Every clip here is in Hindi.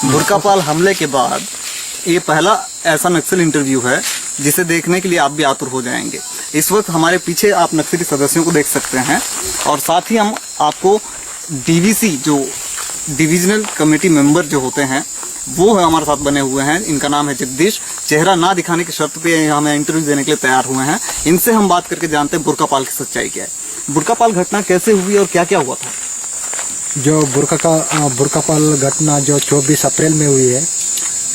बुरकापाल हमले के बाद ये पहला ऐसा नक्सल इंटरव्यू है जिसे देखने के लिए आप भी आतुर हो जाएंगे। इस वक्त हमारे पीछे आप नक्सली सदस्यों को देख सकते हैं और साथ ही हम आपको डीवीसी जो डिविजनल कमेटी मेंबर जो होते हैं वो है हमारे साथ बने हुए हैं। इनका नाम है जगदीश। चेहरा ना दिखाने की शर्त पे हमें इंटरव्यू देने के लिए तैयार हुए हैं। इनसे हम बात करके जानते हैं बुरकापाल की सच्चाई क्या है। बुरकापाल घटना कैसे हुई और क्या क्या हुआ था? जो बुरकापाल घटना जो 24 अप्रैल में हुई है,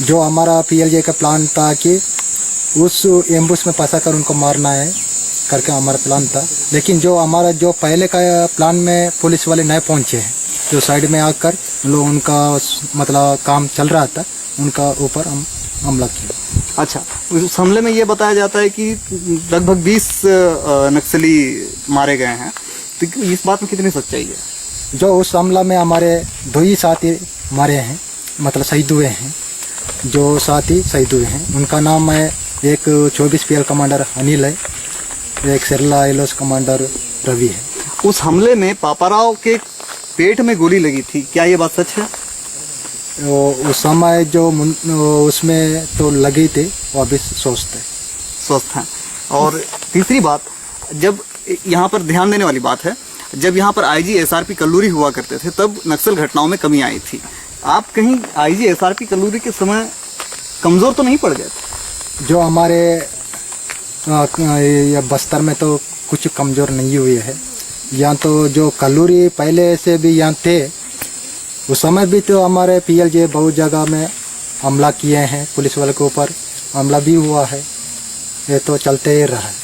जो हमारा पीएलजे का प्लान था कि उस एम्बुश में फंसा कर उनको मारना है करके हमारा प्लान था। लेकिन जो हमारा जो पहले का प्लान में पुलिस वाले नहीं पहुंचे हैं, जो साइड में आकर लोग उनका मतलब काम चल रहा था, उनका ऊपर हम हमला किया। अच्छा, उस हमले में ये बताया जाता है कि लगभग 20 नक्सली मारे गए हैं, तो इस बात में कितनी सच्चाई है? जो उस हमला में हमारे 2 ही साथी मारे हैं, मतलब शहीद हुए हैं। जो साथी शहीद हुए हैं उनका नाम है, एक 24 PL कमांडर अनिल है, एक सेरला एलोस कमांडर रवि है। उस हमले में पापाराव के पेट में गोली लगी थी, क्या ये बात सच है? उस समय जो उसमें तो लगी थी, वो अभी स्वस्थ है। और तीसरी बात, जब यहाँ पर ध्यान देने वाली बात है, जब यहाँ पर IG SRP कल्लूरी हुआ करते थे तब नक्सल घटनाओं में कमी आई थी। आप कहीं IG SRP कल्लूरी के समय कमजोर तो नहीं पड़ गए थे? जो हमारे बस्तर में तो कुछ कमजोर नहीं हुई है। यहाँ तो जो कल्लूरी पहले से भी यहाँ थे, उस समय भी तो हमारे PLJ बहुत जगह में हमला किए हैं, पुलिस वाले के ऊपर हमला भी हुआ है, ये तो चलते ही रहा है।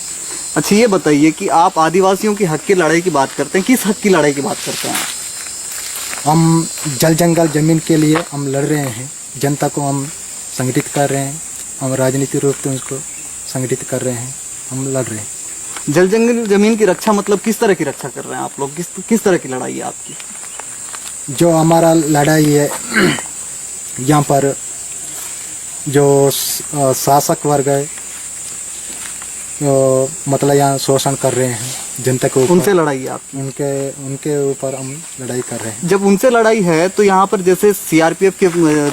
अच्छा, ये बताइए कि आप आदिवासियों की हक की लड़ाई की बात करते हैं, किस हक की लड़ाई की बात करते हैं? हम जल जंगल जमीन के लिए हम लड़ रहे हैं, जनता को हम संगठित कर रहे हैं, हम राजनीतिक रूप से उसको संगठित कर रहे हैं, हम लड़ रहे हैं। जल जंगल जमीन की रक्षा मतलब किस तरह की रक्षा कर रहे हैं आप लोग? किस तरह की लड़ाई है आपकी? जो हमारा लड़ाई है, यहाँ पर जो शासक वर्ग है, तो मतलब यहाँ शोषण कर रहे हैं जनता को, उनसे लड़ाई है आपकी? उनके ऊपर हम लड़ाई कर रहे हैं। जब उनसे लड़ाई है तो यहाँ पर जैसे CRPF के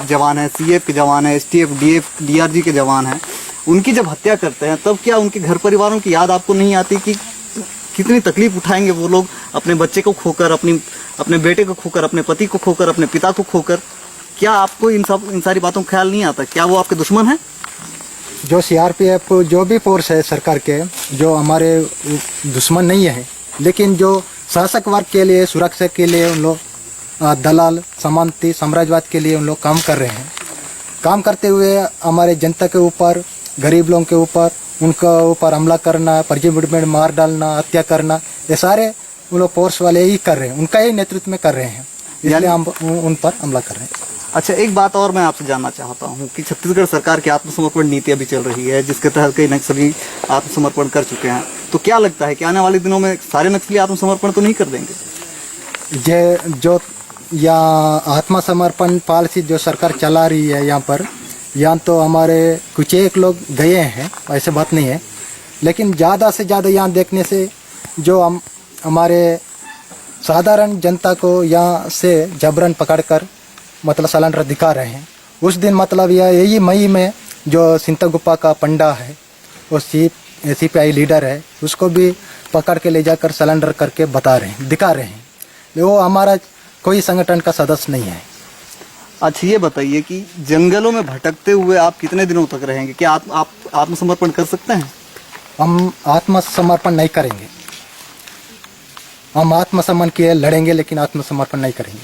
जवान है, CF के जवान है, STF, DF, DRG के जवान हैं, उनकी जब हत्या करते हैं तब क्या उनके घर परिवारों की याद आपको नहीं आती कि कितनी तकलीफ उठाएंगे वो लोग अपने बच्चे को खोकर, अपने बेटे को खोकर, अपने पति को खोकर, अपने पिता को खोकर? क्या आपको इन सारी बातों का ख्याल नहीं आता? क्या वो आपके दुश्मन है? जो CRPF जो भी फोर्स है सरकार के, जो हमारे दुश्मन नहीं है, लेकिन जो शासक वर्ग के लिए, सुरक्षा के लिए उन लोग दलाल सामंती साम्राज्यवाद के लिए उन लोग काम कर रहे हैं। काम करते हुए हमारे जनता के ऊपर, गरीब लोगों के ऊपर, उनका ऊपर हमला करना, परिजन मार डालना, हत्या करना, ये सारे उन लोग फोर्स वाले ही कर रहे हैं, उनका ही नेतृत्व में कर रहे हैं, इसलिए हम उन पर हमला कर रहे हैं। अच्छा, एक बात और मैं आपसे जानना चाहता हूँ कि छत्तीसगढ़ सरकार की आत्मसमर्पण नीति अभी चल रही है, जिसके तहत कई नक्सली आत्मसमर्पण कर चुके हैं, तो क्या लगता है कि आने वाले दिनों में सारे नक्सली आत्मसमर्पण तो नहीं कर देंगे? जो या आत्मसमर्पण पॉलिसी जो सरकार चला रही है यहाँ पर, यहाँ तो हमारे कुछ एक लोग गए हैं, ऐसे बात नहीं है, लेकिन ज़्यादा से ज़्यादा यहाँ देखने से जो हमारे साधारण जनता को यहाँ से जबरन पकड़कर मतलब सिलेंडर दिखा रहे हैं। उस दिन मतलब यही मई में जो सिंतागुप्पा का पंडा है, वो CPI लीडर है, उसको भी पकड़ के ले जाकर सिलेंडर करके दिखा रहे हैं। वो हमारा कोई संगठन का सदस्य नहीं है। अच्छा, ये बताइए कि जंगलों में भटकते हुए आप कितने दिनों तक रहेंगे? क्या आप आत्मसमर्पण कर सकते हैं? हम आत्मसमर्पण नहीं करेंगे। हम आत्मसम्मान के लिए लड़ेंगे, लेकिन आत्मसमर्पण नहीं करेंगे।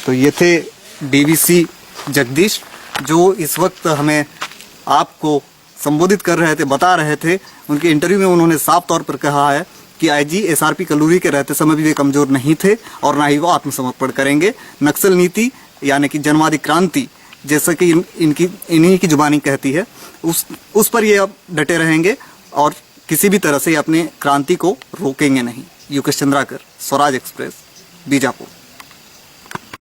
तो ये थे DVC जगदीश, जो इस वक्त हमें आपको संबोधित कर रहे थे, बता रहे थे। उनके इंटरव्यू में उन्होंने साफ तौर पर कहा है कि IG SRP कल्लूरी के रहते समय भी वे कमजोर नहीं थे और ना ही वो आत्मसमर्पण करेंगे। नक्सल नीति यानी कि जनवादी क्रांति, जैसा कि इन्हीं की जुबानी कहती है, उस पर ये अब डटे रहेंगे और किसी भी तरह से अपने क्रांति को रोकेंगे नहीं। युकेश चंद्राकर, स्वराज एक्सप्रेस, बीजापुर।